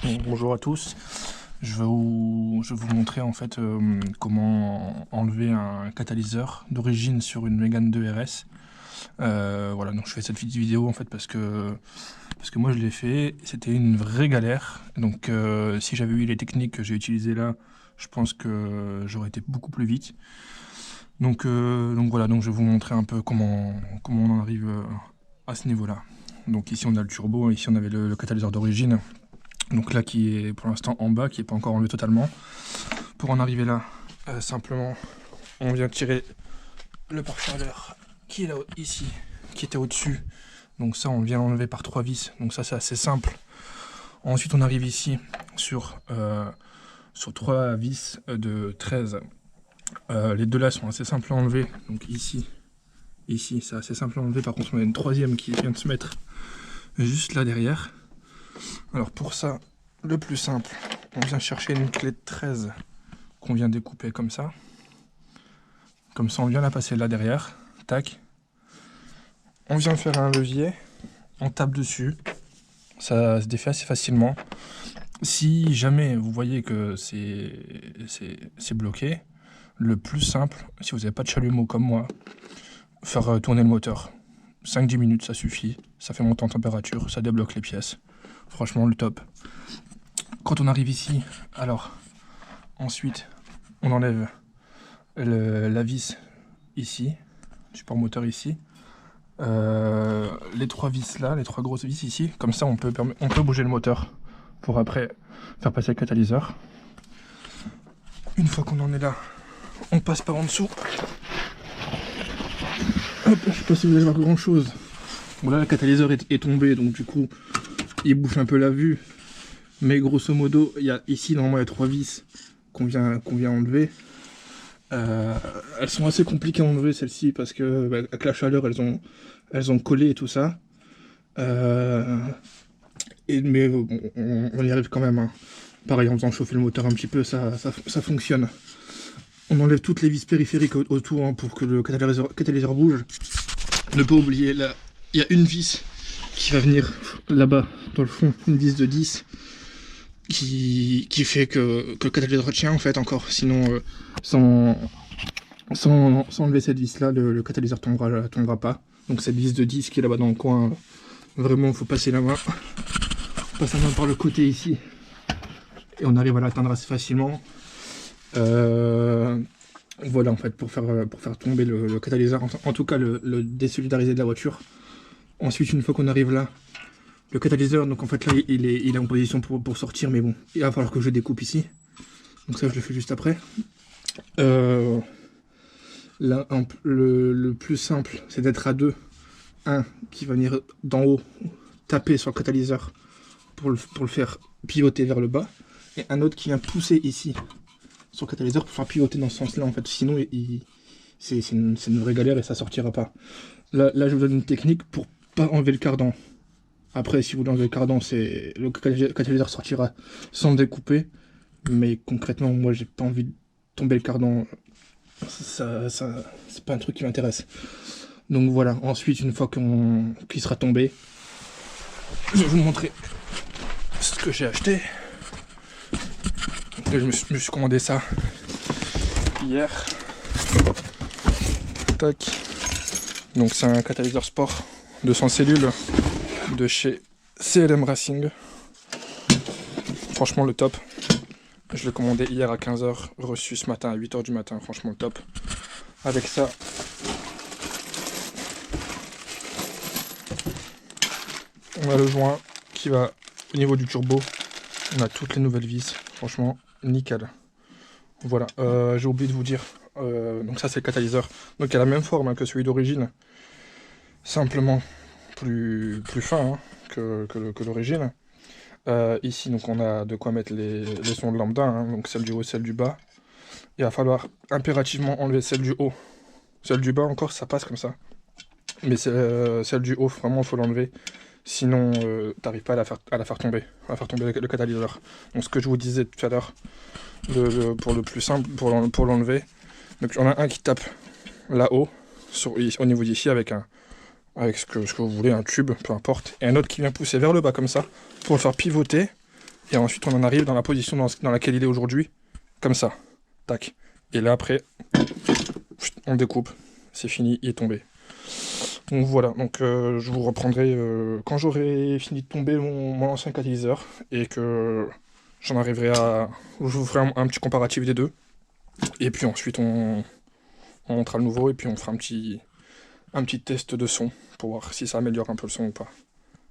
Bon, bonjour à tous, je vais vous montrer en fait comment enlever un catalyseur d'origine sur une Mégane 2 RS. Voilà, donc je fais cette vidéo en fait parce que moi je l'ai fait, c'était une vraie galère. Donc si j'avais eu les techniques que j'ai utilisées là, je pense que j'aurais été beaucoup plus vite. Donc voilà, donc je vais vous montrer un peu comment on en arrive à ce niveau-là. Donc ici on a le turbo, ici on avait le catalyseur d'origine. Donc là qui est pour l'instant en bas, qui n'est pas encore enlevé totalement. Pour en arriver là, simplement on vient tirer le pare-chaleur qui est là ici, qui était au-dessus. Donc ça on vient l'enlever par 3 vis, donc ça c'est assez simple. Ensuite on arrive ici sur 3 vis de 13. Les deux là sont assez simples à enlever, donc ici c'est assez simple à enlever. Par contre on a une troisième qui vient de se mettre juste là derrière. Alors pour ça, le plus simple, on vient chercher une clé de 13 qu'on vient découper comme ça. Comme ça on vient la passer là derrière, tac. On vient faire un levier, on tape dessus, ça se défait assez facilement. Si jamais vous voyez que c'est bloqué, le plus simple, si vous n'avez pas de chalumeau comme moi, faire tourner le moteur. 5-10 minutes ça suffit, ça fait monter en température, ça débloque les pièces. Franchement le top. Quand on arrive ici, alors ensuite on enlève la vis ici, support moteur ici, les 3 vis là, les 3 grosses vis ici, comme ça on peut bouger le moteur pour après faire passer le catalyseur. Une fois qu'on en est là, on passe par en dessous. Hop, je sais pas si vous allez voir grand chose. Bon là le catalyseur est tombé, donc du coup il bouffe un peu la vue. Mais grosso modo, il y a ici normalement il y a 3 vis qu'on vient enlever. Elles sont assez compliquées à enlever celles-ci parce que avec la chaleur elles ont collé et tout ça. Mais bon, on y arrive quand même. Hein. Pareil, en faisant chauffer le moteur un petit peu, ça fonctionne. On enlève toutes les vis périphériques autour hein, pour que le catalyseur bouge. Ne pas oublier, là, il y a une vis qui va venir là-bas, dans le fond, une vis de 10, qui fait que le catalyseur tient en fait encore. Sinon, sans enlever cette vis-là, le catalyseur tombera pas. Donc cette vis de 10 qui est là-bas dans le coin, vraiment, il faut passer la main. On passe la main par le côté ici. Et on arrive à l'atteindre assez facilement. Voilà en fait pour faire tomber le catalyseur, en tout cas le désolidariser de la voiture. Ensuite une fois qu'on arrive là, le catalyseur, donc en fait là il est en position pour sortir, mais bon il va falloir que je découpe ici, donc ça je le fais juste après. Là le plus simple c'est d'être à deux, un qui va venir d'en haut taper sur le catalyseur pour le faire pivoter vers le bas, et un autre qui vient pousser ici sur le catalyseur pour faire pivoter dans ce sens là en fait, sinon c'est une vraie galère et ça sortira pas. Là je vous donne une technique pour pas enlever le cardan. Après si vous voulez enlever le cardan, le catalyseur sortira sans le découper, mais concrètement moi j'ai pas envie de tomber le cardan, c'est pas un truc qui m'intéresse. Donc voilà, ensuite une fois qu'il sera tombé, je vais vous montrer ce que j'ai acheté. Je me suis commandé ça hier. Tac. Donc c'est un catalyseur sport 200 cellules de chez CLM Racing. Franchement le top. Je l'ai commandé hier à 15 h, reçu ce matin à 8 h du matin. Franchement le top. Avec ça, on a le joint qui va au niveau du turbo. On a toutes les nouvelles vis. Franchement nickel. Voilà, j'ai oublié de vous dire, donc ça c'est le catalyseur, donc il a la même forme hein, que celui d'origine, simplement plus fin hein, que l'origine. Ici donc on a de quoi mettre les sondes lambda, hein, donc celle du haut, celle du bas. Il va falloir impérativement enlever celle du haut. Celle du bas encore ça passe comme ça, mais celle du haut vraiment il faut l'enlever, sinon t'arrives pas à la faire tomber, le catalyseur. Donc ce que je vous disais tout à l'heure, pour le plus simple, pour l'enlever, donc on a un qui tape là-haut, au niveau d'ici avec ce que vous voulez, un tube, peu importe, et un autre qui vient pousser vers le bas comme ça, pour le faire pivoter Et ensuite on en arrive dans la position dans laquelle il est aujourd'hui, comme ça, tac. Et là après, on découpe, c'est fini, il est tombé. Donc voilà, donc je vous reprendrai quand j'aurai fini de tomber mon ancien catalyseur et que j'en arriverai à... Je vous ferai un petit comparatif des deux. Et puis ensuite on montrera le nouveau et puis on fera un petit test de son pour voir si ça améliore un peu le son ou pas.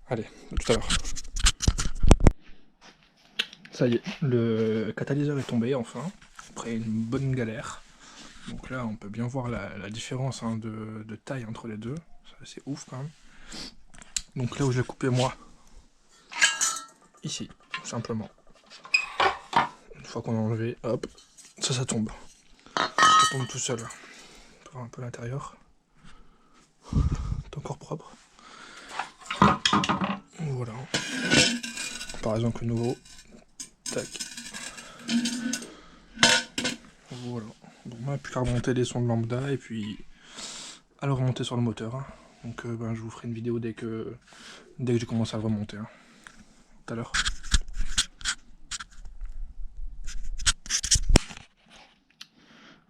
Allez, à tout à l'heure. Ça y est, le catalyseur est tombé enfin, après une bonne galère. Donc là on peut bien voir la différence hein, de taille entre les deux, c'est ouf quand même. Donc là où je l'ai coupé moi, ici, tout simplement. Une fois qu'on a enlevé, hop, ça tombe. Ça tombe tout seul. On peut voir un peu l'intérieur. C'est encore propre. Voilà. Comparaison avec le nouveau. Tac. Voilà. Donc on n'a plus qu'à remonter les sons de lambda et puis à le remonter sur le moteur. Hein. Donc je vous ferai une vidéo dès que j'ai commencé à le remonter. Hein. Tout à l'heure.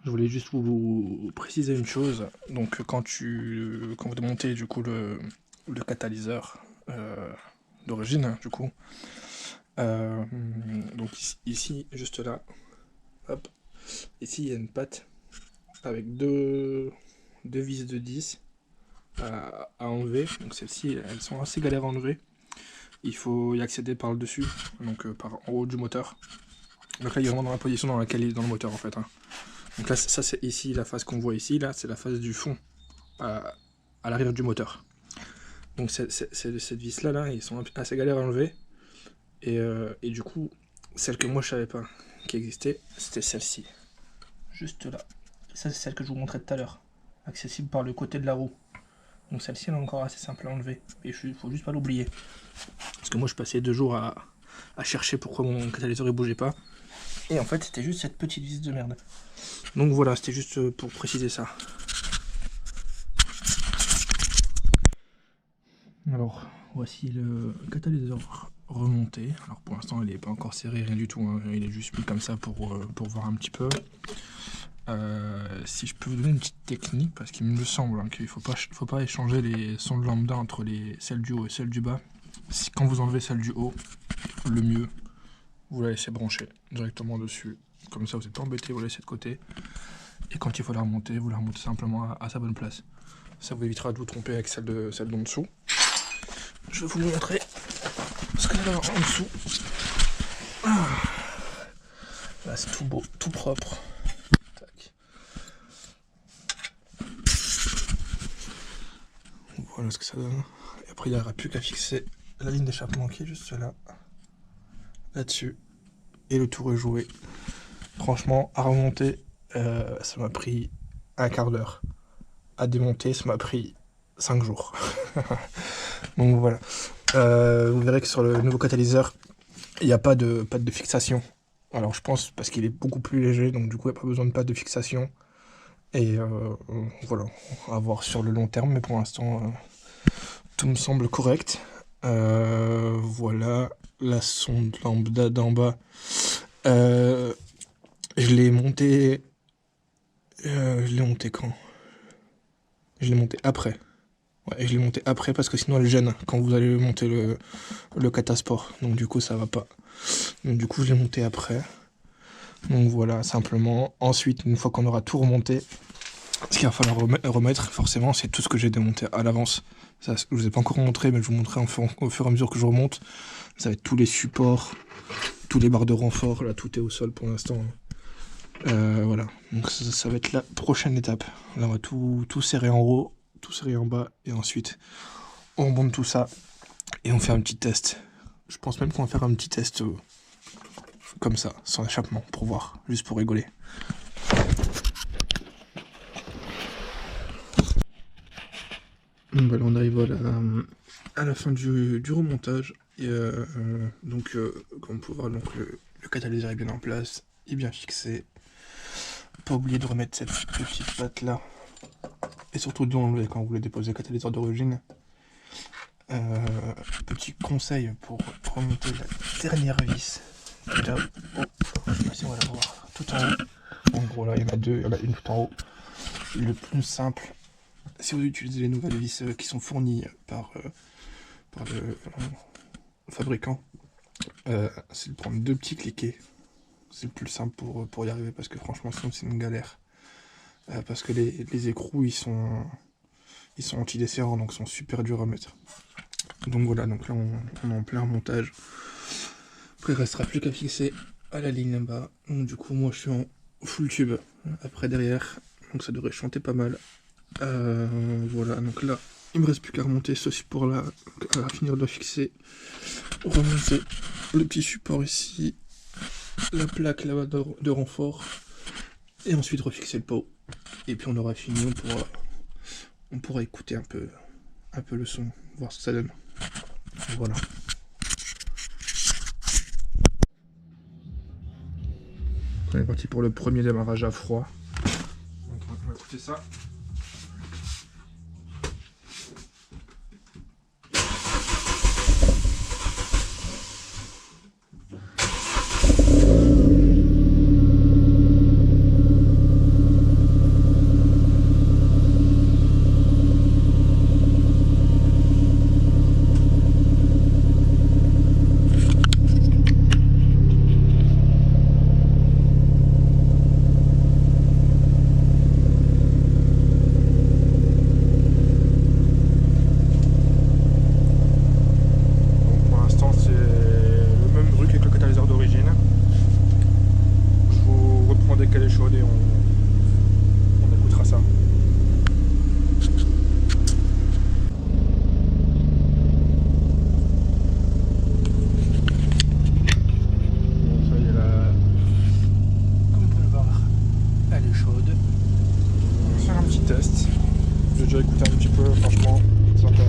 Je voulais juste vous préciser une chose. Donc quand vous démontez du coup le catalyseur d'origine, du coup, donc ici, juste là, hop, ici il y a une patte avec deux vis de 10 à enlever. Donc celles-ci, elles sont assez galères à enlever. Il faut y accéder par le dessus, donc par en haut du moteur. Donc là il est vraiment dans la position dans laquelle il est dans le moteur en fait. Hein. Donc là ça c'est ici la face qu'on voit ici, là c'est la face du fond à l'arrière du moteur. Donc cette vis là, ils sont assez galères à enlever. Et du coup, celle que moi je savais pas qui existait, c'était celle-ci. Juste là. Ça c'est celle que je vous montrais tout à l'heure. Accessible par le côté de la roue. Donc celle-ci elle est encore assez simple à enlever. Et il faut juste pas l'oublier. Parce que moi je passais 2 jours à chercher pourquoi mon catalyseur il bougeait pas. Et en fait c'était juste cette petite vis de merde. Donc voilà, c'était juste pour préciser ça. Alors, voici le catalyseur remonté. Alors pour l'instant il n'est pas encore serré, rien du tout, hein. Il est juste mis comme ça pour voir un petit peu. Si je peux vous donner une petite technique, parce qu'il me semble hein, qu'il faut pas échanger les sons de lambda entre celles du haut et celles du bas. Quand vous enlevez celle du haut, le mieux, vous la laissez brancher directement dessus. Comme ça vous n'êtes pas embêté, vous la laissez de côté. Et quand il faut la remonter, vous la remontez simplement à sa bonne place. Ça vous évitera de vous tromper avec celle d'en dessous. Je vais vous montrer ce qu'il y a en dessous. Là c'est tout beau, tout propre. Tac. Voilà ce que ça donne. Et après il n'y aura plus qu'à fixer la ligne d'échappement qui est juste là-dessus. Et le tour est joué. Franchement, à remonter, ça m'a pris un quart d'heure. À démonter, ça m'a pris 5 jours. Donc voilà. Vous verrez que sur le nouveau catalyseur, il n'y a pas de fixation. Alors je pense parce qu'il est beaucoup plus léger, donc du coup il n'y a pas besoin de patte de fixation. Et voilà, à voir sur le long terme, mais pour l'instant tout me semble correct. Voilà, la sonde lambda d'en bas. Je l'ai monté. Quand? Je l'ai monté après. Ouais, je l'ai monté après parce que sinon elle gêne quand vous allez monter le Catasport. Donc du coup ça va pas. Donc du coup je l'ai monté après. Donc voilà, simplement. Ensuite, une fois qu'on aura tout remonté, ce qu'il va falloir remettre, forcément, c'est tout ce que j'ai démonté à l'avance. Ça, je vous ai pas encore montré, mais je vous montrerai au fur et à mesure que je remonte. Ça va être tous les supports, tous les barres de renfort. Là, tout est au sol pour l'instant. Voilà, donc ça va être la prochaine étape. Là, on va tout serrer en haut, tout serrer en bas, et ensuite, on remonte tout ça, et on fait un petit test. Je pense même qu'on va faire un petit test comme ça, sans échappement, pour voir, juste pour rigoler. Voilà, on arrive à la fin du remontage. Et donc, comme vous pouvez voir, donc, le catalyseur est bien en place, il est bien fixé. Pas oublier de remettre cette petite patte là. Et surtout de l'enlever quand vous voulez déposer le catalyseur d'origine. Petit conseil pour remonter la dernière vis. Déjà, je sais pas si on va la voir tout en haut. En gros, là, il y en a deux, il y en a une tout en haut. Le plus simple, si vous utilisez les nouvelles vis qui sont fournies par le fabricant, c'est de prendre deux petits cliquets. C'est le plus simple pour y arriver, parce que franchement, sinon, c'est une galère. Parce que les écrous, ils sont antidesserrants, donc sont super durs à mettre. Donc voilà, donc là on est en plein montage. Après il restera plus qu'à fixer à la ligne là-bas. Donc du coup moi je suis en full tube après derrière, donc ça devrait chanter pas mal. Voilà, donc là il me reste plus qu'à remonter ce support là, à finir de le fixer, remonter le petit support ici, la plaque là-bas de renfort, et ensuite refixer le pot. Et puis on aura fini, on pourra écouter un peu le son, voir ce que ça donne. Voilà. On est parti pour le premier démarrage à froid. Donc on va écouter ça. Qu'elle est chaude et on écoutera ça. Bon, ça y est là, comme vous pouvez le voir, elle est chaude. On va faire un petit test. J'ai déjà écouté un petit peu, franchement, sympa.